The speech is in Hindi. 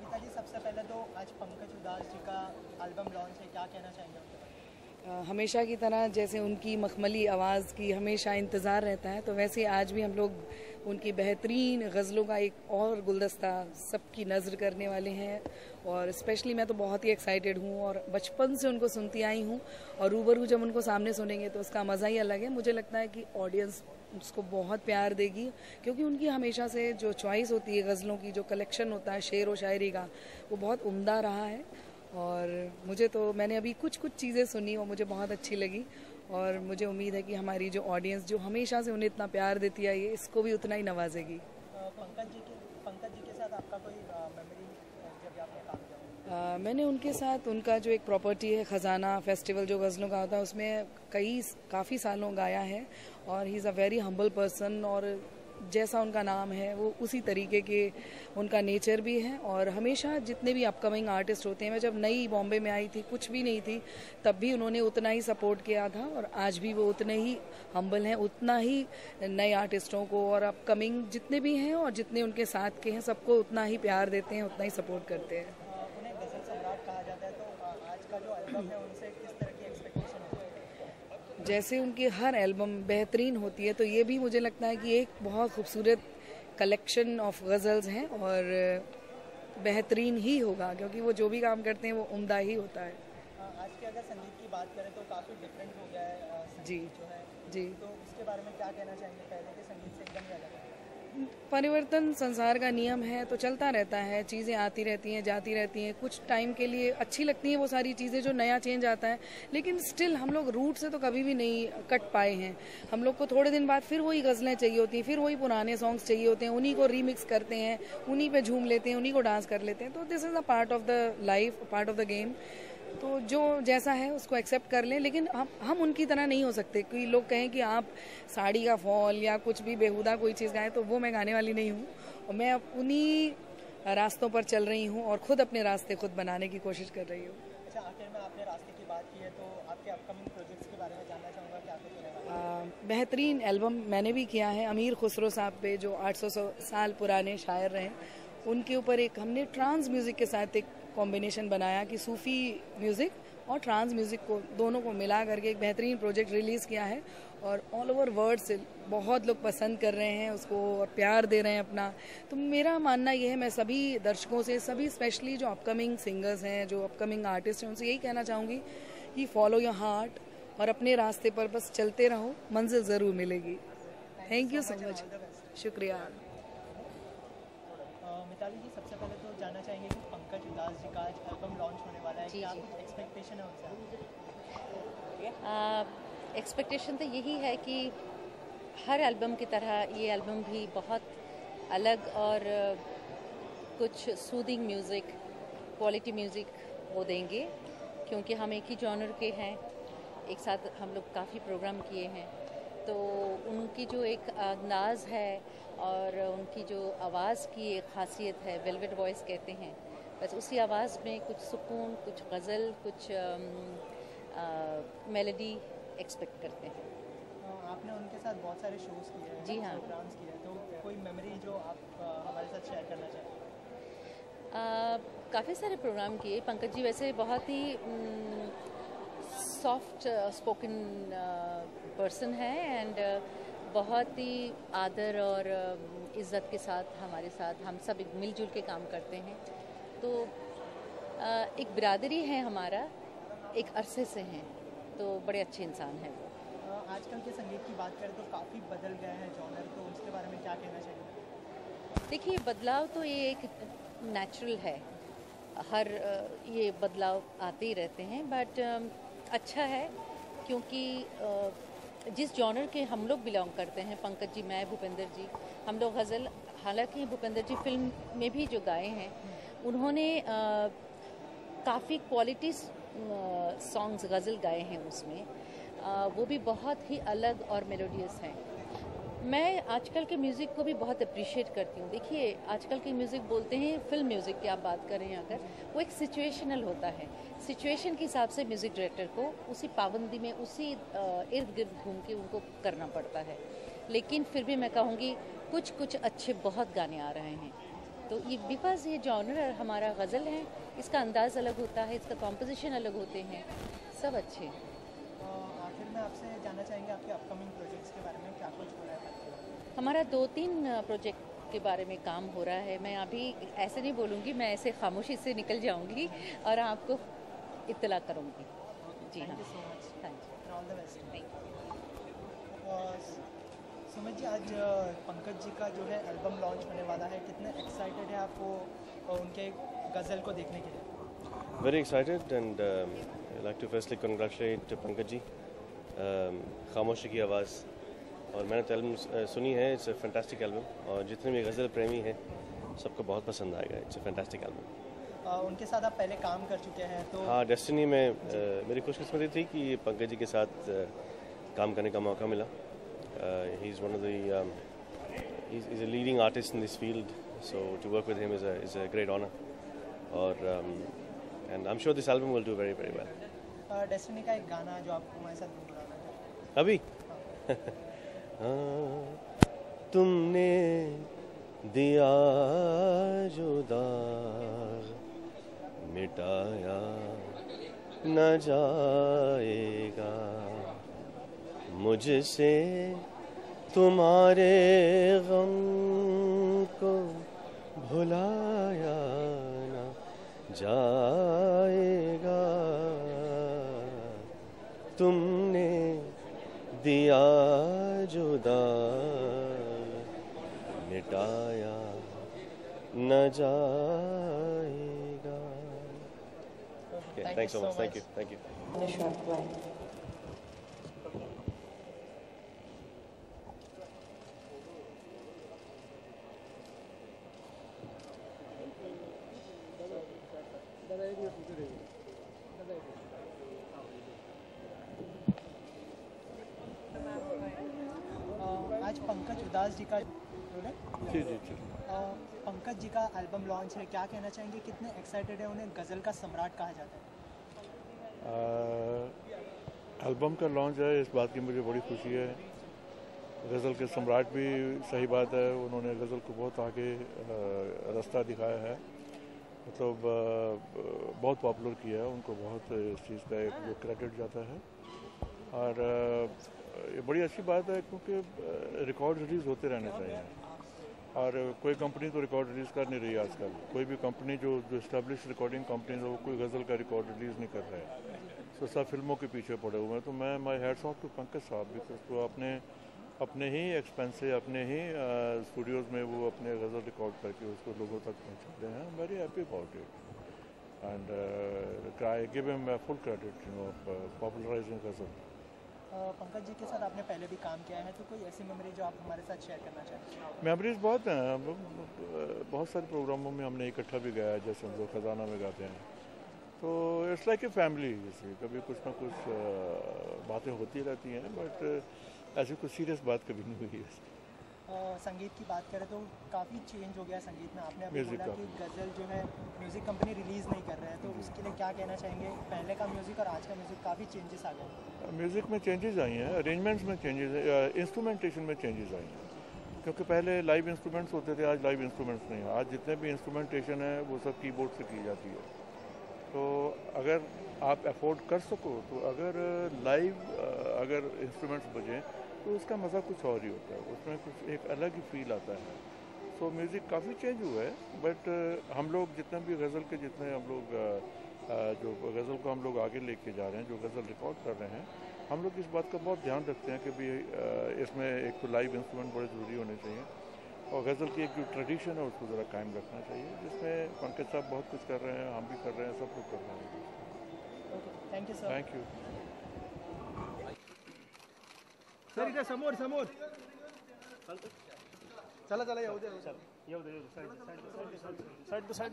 कविता जी, सबसे पहले तो आज पंकज उधास जी का एल्बम लॉन्च है, क्या कहना चाहेंगे उनके बारे में? हमेशा की तरह जैसे उनकी मखमली आवाज़ की हमेशा इंतज़ार रहता है, तो वैसे आज भी हम लोग उनकी बेहतरीन गज़लों का एक और गुलदस्ता सबकी नज़र करने वाले हैं। और स्पेशली मैं तो बहुत ही एक्साइटेड हूँ और बचपन से उनको सुनती आई हूँ, और रूबरू जब उनको सामने सुनेंगे तो उसका मज़ा ही अलग है। मुझे लगता है कि ऑडियंस उसको बहुत प्यार देगी, क्योंकि उनकी हमेशा से जो चॉइस होती है गज़लों की, जो कलेक्शन होता है शेर व शायरी का, वो बहुत उम्दा रहा है। और मुझे तो मैंने अभी कुछ चीज़ें सुनी और मुझे बहुत अच्छी लगी, और मुझे उम्मीद है कि हमारी जो ऑडियंस जो हमेशा से उन्हें इतना प्यार देती है, ये इसको भी उतना ही नवाजेगी। पंकज जी के साथ आपका कोई मेमोरी जब आपने काम किया? मैंने उनके साथ उनका जो एक प्रॉपर्टी है खजाना फेस्टिवल जो गज़लों का होता है, उसमें काफ़ी सालों गाया है। और he is a very humble person, और जैसा उनका नाम है वो उसी तरीके के उनका नेचर भी है। और हमेशा जितने भी अपकमिंग आर्टिस्ट होते हैं, मैं जब नई बॉम्बे में आई थी, कुछ भी नहीं थी, तब भी उन्होंने उतना ही सपोर्ट किया था, और आज भी वो उतने ही हम्बल हैं, उतना ही नए आर्टिस्टों को और अपकमिंग जितने भी हैं और जितने उनके साथ के हैं सबको उतना ही प्यार देते हैं, उतना ही सपोर्ट करते हैं। उन्हें गजल सम्राट कहा जाता है, तो आज का जो एल्बम है उनसे किस तरह की एक्सपेक्टेशन है? जैसे उनकी हर एल्बम बेहतरीन होती है, तो ये भी मुझे लगता है कि एक बहुत खूबसूरत कलेक्शन ऑफ गज़ल्स हैं, और बेहतरीन ही होगा, क्योंकि वो जो भी काम करते हैं वो उम्दा ही होता है। आज के अगर संगीत की बात करें तो काफ़ी डिफरेंट हो गया है जी संगीत जो है, जी। तो उसके बारे में क्या कहना चाहेंगे? पहले के संगीत से एकदम ही अलग है। परिवर्तन संसार का नियम है, तो चलता रहता है, चीज़ें आती रहती हैं जाती रहती हैं। कुछ टाइम के लिए अच्छी लगती हैं वो सारी चीज़ें जो नया चेंज आता है, लेकिन स्टिल हम लोग रूट से तो कभी भी नहीं कट पाए हैं। हम लोग को थोड़े दिन बाद फिर वही गज़लें चाहिए होती हैं, फिर वही पुराने सॉन्ग्स चाहिए होते हैं, उन्हीं को रीमिक्स करते हैं, उन्हीं पे झूम लेते हैं, उन्हीं को डांस कर लेते हैं। तो this is a part of the life, part of the game. तो जो जैसा है उसको एक्सेप्ट कर लें, लेकिन हम उनकी तरह नहीं हो सकते। कोई लोग कहें कि आप साड़ी का फॉल या कुछ भी बेहुदा कोई चीज़ गाएं, तो वो मैं गाने वाली नहीं हूँ, और मैं उन्हीं रास्तों पर चल रही हूँ और खुद अपने रास्ते खुद बनाने की कोशिश कर रही हूँ। अच्छा, आखिर में आपने रास्ते की बात की है, तो आपके अपकमिंग प्रोजेक्ट्स के बारे में जानना चाहूँगा, क्या कुछ होने वाला है? बेहतरीन एल्बम मैंने भी किया है अमीर खुसरो साहब पे, जो 800 साल पुराने शायर रहे, उनके ऊपर एक हमने ट्रांस म्यूज़िक के साथ एक कॉम्बिनेशन बनाया कि सूफ़ी म्यूज़िक और ट्रांस म्यूज़िक को दोनों को मिला करके एक बेहतरीन प्रोजेक्ट रिलीज़ किया है, और ऑल ओवर वर्ल्ड से बहुत लोग पसंद कर रहे हैं उसको और प्यार दे रहे हैं अपना। तो मेरा मानना ये है, मैं सभी दर्शकों से, सभी स्पेशली जो अपकमिंग सिंगर्स हैं, जो अपकमिंग आर्टिस्ट हैं, उनसे यही कहना चाहूँगी कि फॉलो योर हार्ट और अपने रास्ते पर बस चलते रहो, मंजिल ज़रूर मिलेगी। थैंक यू सो मच, शुक्रिया। मिताली जी, सबसे पहले तो जानना चाहेंगे कि पंकज उधास जी का आज एल्बम लॉन्च होने वाला है, क्या कुछ एक्सपेक्टेशन है उनसे? एक्सपेक्टेशन तो यही है कि हर एल्बम की तरह ये एल्बम भी बहुत अलग और कुछ सूदिंग म्यूज़िक, क्वालिटी म्यूज़िक वो देंगे, क्योंकि हम एक ही जॉनर के हैं, एक साथ हम लोग काफ़ी प्रोग्राम किए हैं। तो उनकी जो एक अंदाज़ है और उनकी जो आवाज़ की एक ख़ासियत है, वेलवेट वॉइस कहते हैं, बस उसी आवाज़ में कुछ सुकून, कुछ गज़ल, कुछ मेलोडी एक्सपेक्ट करते हैं। आपने उनके साथ बहुत सारे शोज़ किए हैं, जी हाँ, प्रोग्राम्स किए हैं, तो कोई मेमोरी जो आप हमारे साथ शेयर करना चाहेंगे? काफ़ी सारे प्रोग्राम किए। पंकज जी वैसे बहुत ही सॉफ्ट स्पोकन पर्सन है, एंड बहुत ही आदर और इज़्ज़त के साथ हमारे साथ हम सब मिलजुल के काम करते हैं। तो एक बिरादरी है हमारा, एक अरसे से हैं, तो बड़े अच्छे इंसान हैं वो। आजकल के संगीत की बात करें तो काफ़ी बदल गया है जॉनर, तो उसके बारे में क्या कहना चाहिए? देखिए, बदलाव तो ये एक नेचुरल है, हर ये बदलाव आते ही रहते हैं, बट अच्छा है, क्योंकि जिस जॉनर के हम लोग बिलोंग करते हैं, पंकज जी, मैं, भूपेंद्र जी, हम लोग गज़ल, हालांकि भूपेंद्र जी फिल्म में भी जो गाए हैं, उन्होंने काफ़ी क्वालिटी सॉन्ग्स गज़ल गाए हैं उसमें, वो भी बहुत ही अलग और मेलोडियस हैं। मैं आजकल के म्यूज़िक को भी बहुत अप्रिशिएट करती हूँ। देखिए, आजकल के म्यूज़िक बोलते हैं, फिल्म म्यूज़िक की आप बात करें अगर, वो एक सिचुएशनल होता है, सिचुएशन के हिसाब से म्यूज़िक डायरेक्टर को उसी पाबंदी में, उसी इर्द गिर्द घूम के उनको करना पड़ता है। लेकिन फिर भी मैं कहूँगी कुछ अच्छे बहुत गाने आ रहे हैं। तो ये बिकॉज ये जॉनर हमारा गज़ल है, इसका अंदाज़ अलग होता है, इसका कॉम्पोजिशन अलग होते हैं, सब अच्छे। आखिर में आपसे जानना चाहेंगे आपके अपकमिंग प्रोजेक्ट्स के बारे में, क्या कुछ हो रहा है? हमारा 2-3 प्रोजेक्ट के बारे में काम हो रहा है। मैं अभी ऐसे नहीं बोलूँगी, मैं ऐसे खामोशी से निकल जाऊँगी और आपको इत्तला करूँगी। जी हाँ, थैंक यू सो मच, हाँ जी, all the best. Thank you. Sumit ji, आज पंकज जी का जो है एल्बम लॉन्च होने वाला है, कितने एक्साइटेड है आप वो उनके गज़ल को देखने के लिए? Very excited and I'd like to firstly congratulate Pankaj ji. खामोशी की आवाज़, और मैंने तो एल्बम सुनी है, इट्स अ फैंटास्टिक एल्बम, और जितने भी गज़ल प्रेमी हैं सबको बहुत पसंद आएगा। It's a fantastic album. उनके साथ आप पहले काम कर चुके हैं तो? हाँ, डेस्टिनी में मेरी खुशकिस्मती थी कि पंकज जी के साथ काम करने का मौका मिला। He is one of the he's a leading artist in this field, so to work with him is a great honor, और and I'm sure this album will do very very well. Destiny का एक गाना जो आपको हमारे साथ गुनगुनाना है अभी तुमने दिया जो दाग मिटाया न जाएगा, मुझसे तुम्हारे गम को भुलाया न जाएगा, तुमने दिया जो दाग मिटाया न जाएगा। Okay, thanks so much. Thank you. आज पंकज उदास जी का जी पंकज जी का एल्बम लॉन्च है, क्या कहना चाहेंगे, कितने एक्साइटेड है? उन्हें गज़ल का सम्राट कहा जाता है। एल्बम का लॉन्च है, इस बात की मुझे बड़ी खुशी है। गज़ल के सम्राट भी सही बात है, उन्होंने गज़ल को बहुत आगे रास्ता दिखाया है, मतलब बहुत पॉपुलर किया है, उनको बहुत इस चीज़ का एक जो क्रेडिट जाता है। और ये बड़ी अच्छी बात है क्योंकि रिकॉर्ड रिलीज़ होते रहने चाहिए, और कोई कंपनी तो रिकॉर्ड रिलीज़ कर नहीं रही आजकल। कोई भी कंपनी जो इस्टेब्लिश रिकॉर्डिंग कंपनी है वो कोई गज़ल का रिकॉर्ड रिलीज़ नहीं कर रहा है, तो सब फिल्मों के पीछे पड़े हुए हैं। तो मैं माई हैट्स ऑफ टू पंकज साहब, बिकॉज तो अपने ही एक्सपेंस से अपने ही स्टूडियोज़ में वो अपने गज़ल रिकॉर्ड करके उसको लोगों तक पहुँचाते हैं। Very happy about it and I give him full credit popularising ghazal. Pankaj ji के साथ आपने पहले भी काम किया है, तो कोई ऐसी मेमोरी जो आप हमारे साथ शेयर करना चाहें? मेमोरीज बहुत हैं, बहुत सारे प्रोग्रामों में हमने इकट्ठा भी गाया, जैसे हम लोग खजाना में गाते हैं, तो इट्स लाइक ए फैमिली। जैसे कभी कुछ ना कुछ बातें होती रहती हैं, बट ऐसी कुछ सीरियस बात कभी नहीं हुई है। संगीत की बात करें तो काफ़ी चेंज हो गया संगीत में। आपने अभी बोला कि गज़ल जो है म्यूज़िक कंपनी रिलीज़ नहीं कर रहे हैं, तो उसके लिए क्या कहना चाहेंगे? पहले का म्यूज़िक और आज का म्यूज़िक काफ़ी चेंजेस आ गए। म्यूज़िक में चेंजेस आई हैं, अरेंजमेंट्स में चेंजेस, इंस्ट्रूमेंटेशन में चेंजेस आई हैं, क्योंकि पहले लाइव इंस्ट्रूमेंट्स होते थे, आज लाइव इंस्ट्रूमेंट्स नहीं है। आज जितने भी इंस्ट्रूमेंटेशन है वो सब कीबोर्ड से की जाती है। तो अगर आप अफोर्ड कर सको तो अगर लाइव अगर इंस्ट्रूमेंट्स बजें तो उसका मज़ा कुछ और ही होता है, उसमें कुछ एक अलग ही फील आता है। सो म्यूज़िक काफ़ी चेंज हुआ है, बट हम लोग जितने भी गज़ल के जितने हम लोग जो गज़ल को हम लोग आगे लेके जा रहे हैं, जो गज़ल रिकॉर्ड कर रहे हैं, हम लोग इस बात का बहुत ध्यान रखते हैं कि भी इसमें एक तो लाइव इंस्ट्रूमेंट बड़े ज़रूरी होने चाहिए, और गज़ल की एक जो ट्रेडिशन है उसको ज़रा कायम रखना चाहिए, जिसमें पंकज साहब बहुत कुछ कर रहे हैं, हम भी कर रहे हैं, सब लोग कर रहे हैं। Thank you sir. Thank you sir, इथे समोर चला येऊ दे साईड